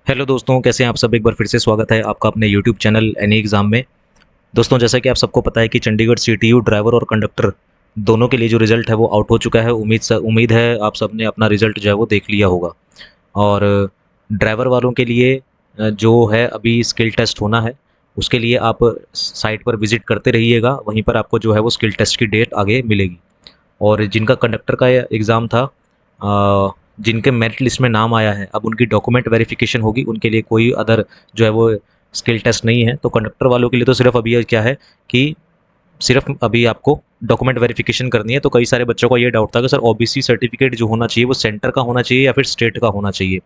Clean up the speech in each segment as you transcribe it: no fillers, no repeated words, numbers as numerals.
Hello दोस्तों, कैसे हैं आप सब। एक बार फिर से स्वागत है आपका अपने यूट्यूब चैनल एनी एग्ज़ाम में। दोस्तों, जैसा कि आप सबको पता है कि चंडीगढ़ सीटीयू ड्राइवर और कंडक्टर दोनों के लिए जो रिज़ल्ट है वो आउट हो चुका है। उम्मीद है आप सबने अपना रिज़ल्ट जो है वो देख लिया होगा। और ड्राइवर वालों के लिए जो है अभी स्किल टेस्ट होना है, उसके लिए आप साइट पर विज़िट करते रहिएगा। वहीं पर आपको जो है वो स्किल टेस्ट की डेट आगे मिलेगी। और जिनका कंडक्टर का एग्ज़ाम था, जिनके मेरिट लिस्ट में नाम आया है, अब उनकी डॉक्यूमेंट वेरिफिकेशन होगी। उनके लिए कोई अदर जो है वो स्किल टेस्ट नहीं है। तो कंडक्टर वालों के लिए तो सिर्फ अभी ये क्या है कि सिर्फ अभी आपको डॉक्यूमेंट वेरिफिकेशन करनी है। तो कई सारे बच्चों का ये डाउट था कि सर ओबीसी सर्टिफिकेट जो होना चाहिए वो सेंटर का होना चाहिए या फिर स्टेट का होना चाहिए।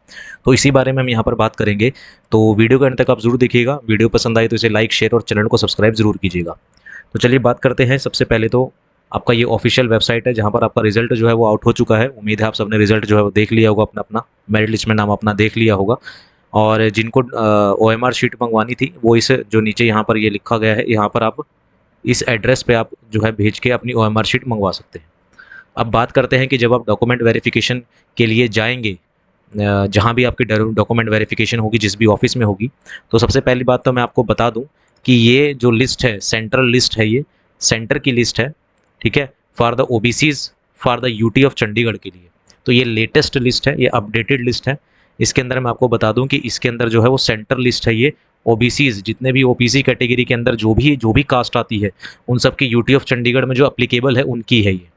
तो इसी बारे में हम यहाँ पर बात करेंगे। तो वीडियो के अंत तक आप जरूर देखिएगा। वीडियो पसंद आए तो इसे लाइक, शेयर और चैनल को सब्सक्राइब जरूर कीजिएगा। तो चलिए बात करते हैं। सबसे पहले तो आपका ये ऑफिशियल वेबसाइट है जहाँ पर आपका रिजल्ट जो है वो आउट हो चुका है। उम्मीद है आप सबने रिजल्ट जो है वो देख लिया होगा, अपना अपना मेरिट लिस्ट में नाम अपना देख लिया होगा। और जिनको ओएमआर शीट मंगवानी थी वो इस जो नीचे यहाँ पर ये लिखा गया है, यहाँ पर आप इस एड्रेस पे आप जो है भेज के अपनी ओएमआर शीट मंगवा सकते हैं। अब बात करते हैं कि जब आप डॉक्यूमेंट वेरिफिकेशन के लिए जाएंगे, जहाँ भी आपकी डॉक्यूमेंट वेरिफिकेशन होगी, जिस भी ऑफिस में होगी, तो सबसे पहली बात तो मैं आपको बता दूं कि ये जो लिस्ट है सेंट्रल लिस्ट है, ये सेंटर की लिस्ट है। ठीक है, for the OBCs for the UT of Chandigarh के लिए। तो ये लेटेस्ट लिस्ट है, ये अपडेटेड लिस्ट है। इसके अंदर मैं आपको बता दूं कि इसके अंदर जो है वो सेंटर लिस्ट है। ये ओबीसीज, जितने भी ओबीसी कैटेगरी के अंदर जो भी कास्ट आती है, उन सब की यूटी ऑफ चंडीगढ़ में जो अप्लीकेबल है उनकी है ये।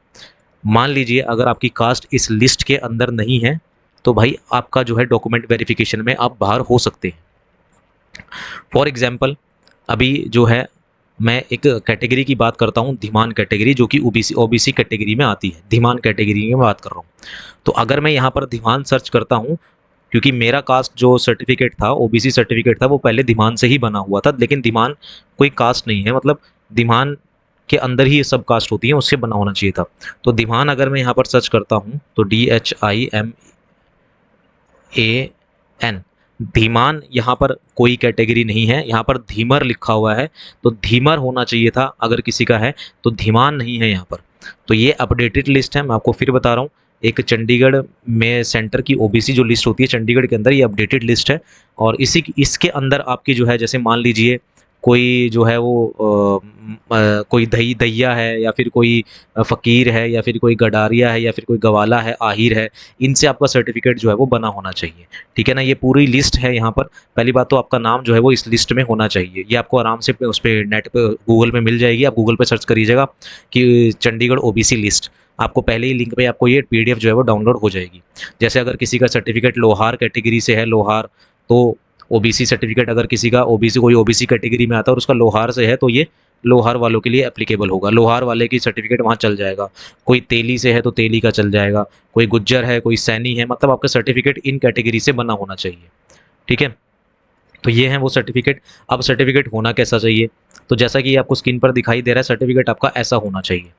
मान लीजिए अगर आपकी कास्ट इस लिस्ट के अंदर नहीं है तो भाई आपका जो है डॉक्यूमेंट वेरिफिकेशन में आप बाहर हो सकते हैं। फॉर एग्जाम्पल, अभी जो है मैं एक कैटेगरी की बात करता हूँ, धीमान कैटेगरी, जो कि ओबीसी कैटेगरी में आती है। धीमान कैटेगरी की मैं बात कर रहा हूँ। तो अगर मैं यहाँ पर धीमान सर्च करता हूँ, क्योंकि मेरा कास्ट जो सर्टिफिकेट था, ओबीसी सर्टिफिकेट था, वो पहले धीमान से ही बना हुआ था। लेकिन धीमान कोई कास्ट नहीं है, मतलब धीमान के अंदर ही ये सब कास्ट होती है, उससे बना होना चाहिए था। तो धीमान अगर मैं यहाँ पर सर्च करता हूँ तो DHIMAN, धीमान, यहाँ पर कोई कैटेगरी नहीं है, यहाँ पर धीमर लिखा हुआ है। तो धीमर होना चाहिए था अगर किसी का है, तो धीमान नहीं है यहाँ पर। तो ये अपडेटेड लिस्ट है, मैं आपको फिर बता रहा हूँ। एक चंडीगढ़ में सेंटर की ओबीसी जो लिस्ट होती है चंडीगढ़ के अंदर, ये अपडेटेड लिस्ट है। और इसके अंदर आपकी जो है, जैसे मान लीजिए कोई जो है वो कोई दैया है, या फिर कोई फ़कीर है, या फिर कोई गडारिया है, या फिर कोई गवाला है, आहिर है, इनसे आपका सर्टिफिकेट जो है वो बना होना चाहिए। ठीक है ना, ये पूरी लिस्ट है यहाँ पर। पहली बात तो आपका नाम जो है वो इस लिस्ट में होना चाहिए। ये आपको आराम से उस पर नेट पे गूगल में मिल जाएगी। आप गूगल पे सर्च करिएगा कि चंडीगढ़ ओबीसी लिस्ट, आपको पहले ही लिंक पे आपको ये पीडीएफ जो है वो डाउनलोड हो जाएगी। जैसे अगर किसी का सर्टिफिकेट लोहार कैटेगरी से है, लोहार, तो ओबीसी सर्टिफिकेट अगर किसी का कोई ओबीसी कैटेगरी में आता है और उसका लोहार से है, तो ये लोहार वालों के लिए एप्लीकेबल होगा। लोहार वाले की सर्टिफिकेट वहाँ चल जाएगा। कोई तेली से है तो तेली का चल जाएगा। कोई गुज्जर है, कोई सैनी है, मतलब आपका सर्टिफिकेट इन कैटेगरी से बना होना चाहिए। ठीक है, तो ये है वो सर्टिफिकेट। अब सर्टिफिकेट होना कैसा चाहिए, तो जैसा कि आपको स्क्रीन पर दिखाई दे रहा है, सर्टिफिकेट आपका ऐसा होना चाहिए।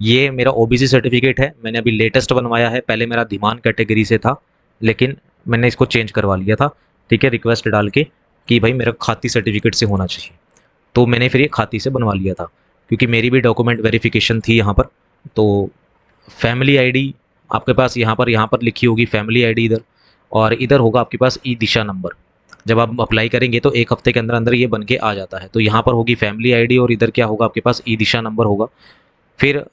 ये मेरा ओबीसी सर्टिफिकेट है, मैंने अभी लेटेस्ट बनवाया है। पहले मेरा धीमान कैटेगरी से था, लेकिन मैंने इसको चेंज करवा लिया था। ठीक है, रिक्वेस्ट डाल के कि भाई मेरा खाती सर्टिफिकेट से होना चाहिए। तो मैंने फिर ये खाती से बनवा लिया था, क्योंकि मेरी भी डॉक्यूमेंट वेरिफिकेशन थी यहाँ पर। तो फैमिली आईडी आपके पास यहाँ पर लिखी होगी, फैमिली आईडी इधर, और इधर होगा आपके पास ई दिशा नंबर। जब आप अप्लाई करेंगे तो एक हफ्ते के अंदर अंदर ये बन के आ जाता है। तो यहाँ पर होगी फैमिली आईडी और इधर क्या होगा आपके पास, ई दिशा नंबर होगा। फिर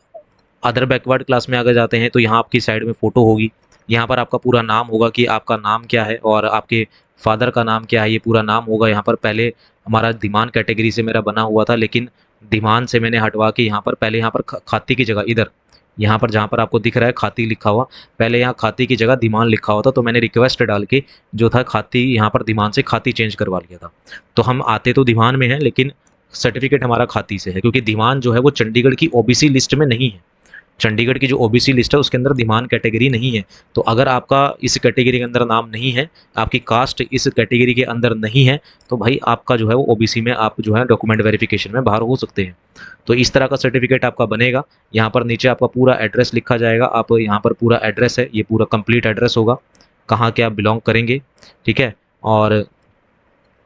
अदर बैकवर्ड क्लास में अगर जाते हैं तो यहाँ आपकी साइड में फ़ोटो होगी। यहाँ पर आपका पूरा नाम होगा कि आपका नाम क्या है और आपके फादर का नाम क्या है, ये पूरा नाम होगा यहाँ पर। पहले हमारा धीमान कैटेगरी से मेरा बना हुआ था, लेकिन धीमान से मैंने हटवा के यहाँ पर पहले यहाँ पर खाती की जगह इधर, यहाँ पर जहाँ पर आपको दिख रहा है खाती लिखा हुआ, पहले यहाँ खाती की जगह धीमान लिखा हुआ था। तो मैंने रिक्वेस्ट डाल के जो था खाती, यहाँ पर धीमान से खाती चेंज करवा लिया था। तो हम आते तो धीमान में हैं, लेकिन सर्टिफिकेट हमारा खाती से है, क्योंकि धीमान जो है वो चंडीगढ़ की ओबीसी लिस्ट में नहीं है। चंडीगढ़ की जो ओबीसी लिस्ट है उसके अंदर धीमान कैटेगरी नहीं है। तो अगर आपका इस कैटेगरी के अंदर नाम नहीं है, आपकी कास्ट इस कैटेगरी के अंदर नहीं है, तो भाई आपका जो है वो ओबीसी में आप जो है डॉक्यूमेंट वेरिफिकेशन में बाहर हो सकते हैं। तो इस तरह का सर्टिफिकेट आपका बनेगा। यहाँ पर नीचे आपका पूरा एड्रेस लिखा जाएगा। आप यहाँ पर पूरा एड्रेस है, ये पूरा कंप्लीट एड्रेस होगा, कहाँ के आप बिलोंग करेंगे। ठीक है, और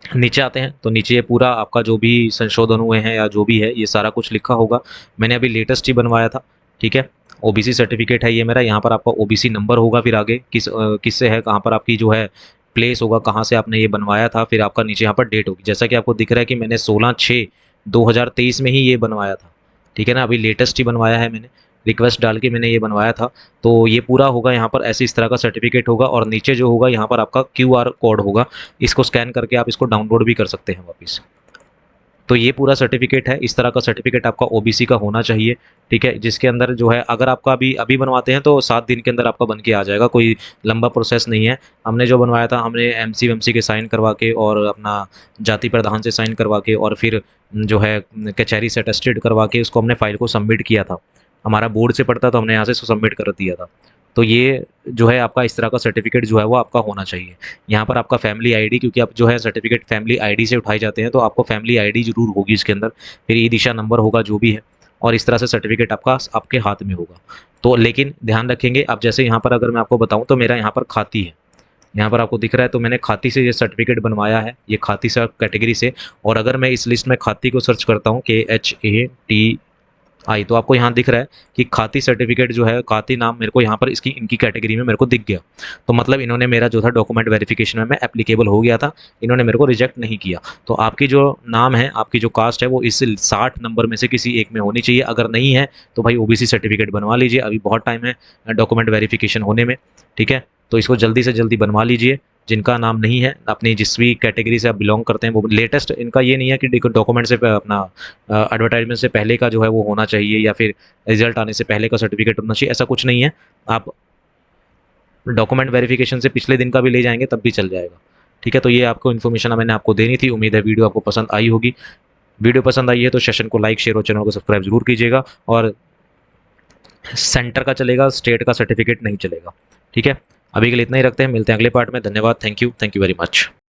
नीचे आते हैं तो नीचे ये पूरा आपका जो भी संशोधन हुए हैं या जो भी है ये सारा कुछ लिखा होगा। मैंने अभी लेटेस्ट ही बनवाया था। ठीक है, ओबीसी सर्टिफिकेट है ये मेरा। यहाँ पर आपका ओबीसी नंबर होगा, फिर आगे किससे है, कहाँ पर आपकी जो है प्लेस होगा, कहाँ से आपने ये बनवाया था, फिर आपका नीचे यहाँ पर डेट होगी। जैसा कि आपको दिख रहा है कि मैंने 16/6/2023 में ही ये बनवाया था, ठीक है ना, अभी लेटेस्ट ही बनवाया है मैंने, रिक्वेस्ट डाल के मैंने ये बनवाया था। तो ये पूरा होगा यहाँ पर, ऐसे इस तरह का सर्टिफिकेट होगा और नीचे जो होगा यहाँ पर आपका QR कोड होगा, इसको स्कैन करके आप इसको डाउनलोड भी कर सकते हैं वापस। तो ये पूरा सर्टिफिकेट है, इस तरह का सर्टिफिकेट आपका ओबीसी का होना चाहिए, ठीक है, जिसके अंदर जो है अगर आपका अभी अभी बनवाते हैं तो 7 दिन के अंदर आपका बन के आ जाएगा, कोई लंबा प्रोसेस नहीं है। हमने जो बनवाया था, हमने एमसी वेमसी के साइन करवा के और अपना जाति प्रधान से साइन करवा के और फिर जो है कचहरी से अटेस्टेड करवा के उसको हमने फाइल को सबमिट किया था। हमारा बोर्ड से पड़ता तो हमने यहाँ से सबमिट कर दिया था। तो ये जो है आपका इस तरह का सर्टिफिकेट जो है वो आपका होना चाहिए। यहाँ पर आपका फैमिली आईडी, क्योंकि आप जो है सर्टिफिकेट फैमिली आईडी से उठाए जाते हैं, तो आपको फैमिली आईडी जरूर होगी इसके अंदर, फिर ई दिशा नंबर होगा जो भी है, और इस तरह से सर्टिफिकेट आपका आपके हाथ में होगा। तो लेकिन ध्यान रखेंगे आप, जैसे यहाँ पर अगर मैं आपको बताऊँ तो मेरा यहाँ पर खाती है, यहाँ पर आपको दिख रहा है, तो मैंने खाती से ये सर्टिफिकेट बनवाया है, ये खाती से कैटेगरी से। और अगर मैं इस लिस्ट में खाती को सर्च करता हूँ KHATI, तो आपको यहाँ दिख रहा है कि खाती सर्टिफिकेट जो है, खाती नाम मेरे को यहाँ पर इसकी इनकी कैटेगरी में मेरे को दिख गया। तो मतलब इन्होंने मेरा जो था डॉक्यूमेंट वेरिफिकेशन में मैं एप्लीकेबल हो गया था, इन्होंने मेरे को रिजेक्ट नहीं किया। तो आपकी जो नाम है, आपकी जो कास्ट है, वो इस 60 नंबर में से किसी एक में होनी चाहिए। अगर नहीं है तो भाई ओबीसी सर्टिफिकेट बनवा लीजिए, अभी बहुत टाइम है डॉक्यूमेंट वेरिफिकेशन होने में, ठीक है। तो इसको जल्दी से जल्दी बनवा लीजिए। जिनका नाम नहीं है, अपनी जिस भी कैटेगरी से आप बिलोंग करते हैं, वो लेटेस्ट, इनका ये नहीं है कि डॉक्यूमेंट से अपना एडवर्टाइजमेंट से पहले का जो है वो होना चाहिए या फिर रिजल्ट आने से पहले का सर्टिफिकेट होना चाहिए, ऐसा कुछ नहीं है। आप डॉक्यूमेंट वेरिफिकेशन से पिछले दिन का भी ले जाएंगे तब भी चल जाएगा, ठीक है। तो ये आपको इन्फॉर्मेशन मैंने आपको देनी थी। उम्मीद है वीडियो आपको पसंद आई होगी। वीडियो पसंद आई है तो सेशन को लाइक, शेयर और चैनल को सब्सक्राइब जरूर कीजिएगा। और सेंटर का चलेगा, स्टेट का सर्टिफिकेट नहीं चलेगा, ठीक है। अभी के लिए इतना ही रखते हैं, मिलते हैं अगले पार्ट में। धन्यवाद, थैंक यू वेरी मच।